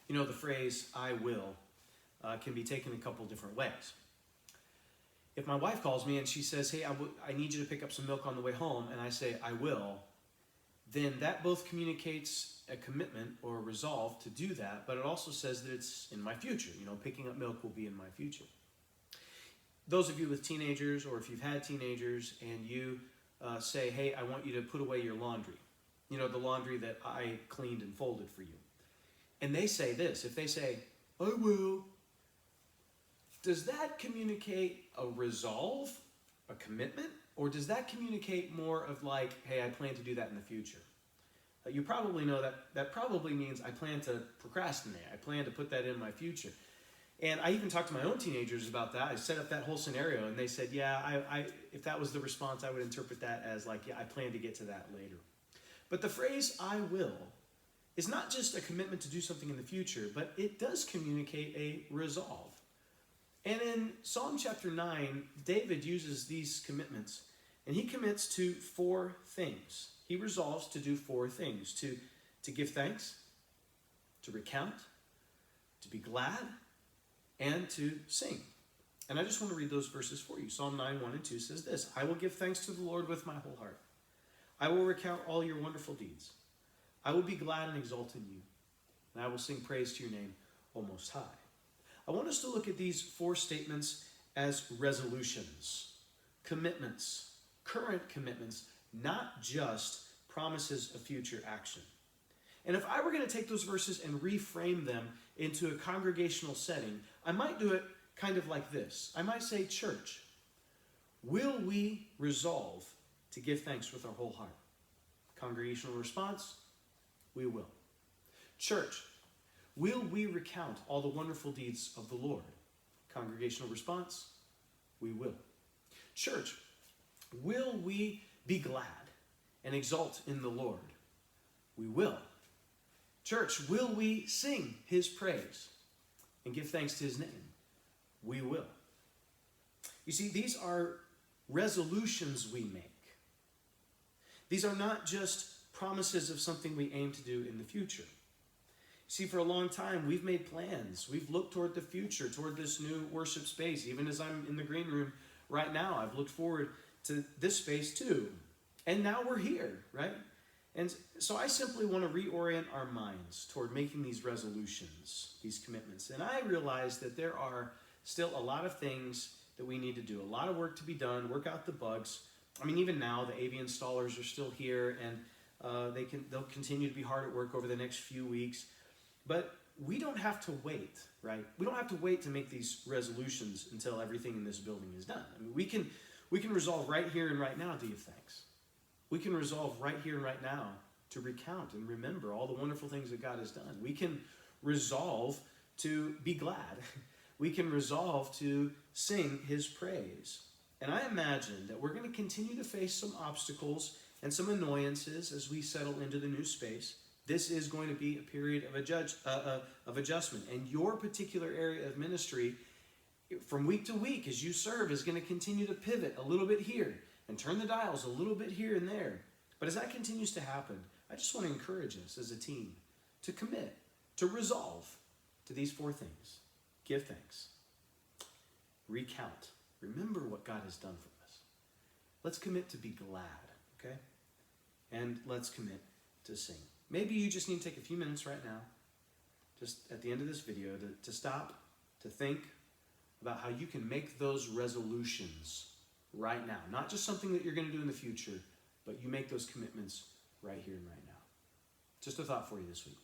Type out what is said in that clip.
You know, the phrase, I will, can be taken a couple different ways. If my wife calls me and she says, hey, I need you to pick up some milk on the way home, and I say, I will, then that both communicates a commitment or a resolve to do that, but it also says that it's in my future. You know, picking up milk will be in my future. Those of you with teenagers, or if you've had teenagers and you say, hey, I want you to put away your laundry, you know, the laundry that I cleaned and folded for you. And they say this, if they say, I will, does that communicate a resolve, a commitment, or does that communicate more of like, hey, I plan to do that in the future? You probably know that probably means I plan to procrastinate. I plan to put that in my future. And I even talked to my own teenagers about that. I set up that whole scenario, and they said, yeah, if that was the response, I would interpret that as like, yeah, I plan to get to that later. But the phrase, I will, is not just a commitment to do something in the future, but it does communicate a resolve. And in Psalm chapter 9, David uses these commitments, and he commits to 4 things. He resolves to do 4 things: to give thanks, to recount, to be glad, and to sing. And I just want to read those verses for you. Psalm 9, 1 and 2 says this: I will give thanks to the Lord with my whole heart. I will recount all your wonderful deeds. I will be glad and exult in you, and I will sing praise to your name, O Most High. I want us to look at these 4 statements as resolutions, commitments, current commitments, not just promises of future action. And if I were going to take those verses and reframe them into a congregational setting, I might do it kind of like this. I might say, church, will we resolve to give thanks with our whole heart? Congregational response, we will. Church, will we recount all the wonderful deeds of the Lord? Congregational response, we will. Church, will we be glad and exult in the Lord? We will. Church, will we sing his praise and give thanks to his name? We will. You see, these are resolutions we make. These are not just promises of something we aim to do in the future. See, for a long time, we've made plans. We've looked toward the future, toward this new worship space. Even as I'm in the green room right now, I've looked forward to this space too. And now we're here, right? And so I simply want to reorient our minds toward making these resolutions, these commitments. And I realize that there are still a lot of things that we need to do, a lot of work to be done, work out the bugs. I mean, even now, the AV installers are still here, and they'll continue to be hard at work over the next few weeks. But we don't have to wait, right? We don't have to wait to make these resolutions until everything in this building is done. I mean, we can resolve right here and right now to give thanks. We can resolve right here and right now to recount and remember all the wonderful things that God has done. We can resolve to be glad. We can resolve to sing his praise. And I imagine that we're going to continue to face some obstacles and some annoyances as we settle into the new space. This is going to be a period of adjustment. And your particular area of ministry, from week to week, as you serve, is going to continue to pivot a little bit here and turn the dials a little bit here and there. But as that continues to happen, I just want to encourage us as a team to commit, to resolve to these 4 things. Give thanks. Recount. Remember what God has done for us. Let's commit to be glad, okay? And let's commit to sing. Maybe you just need to take a few minutes right now, just at the end of this video, to stop, to think about how you can make those resolutions right now. Not just something that you're going to do in the future, but you make those commitments right here and right now. Just a thought for you this week.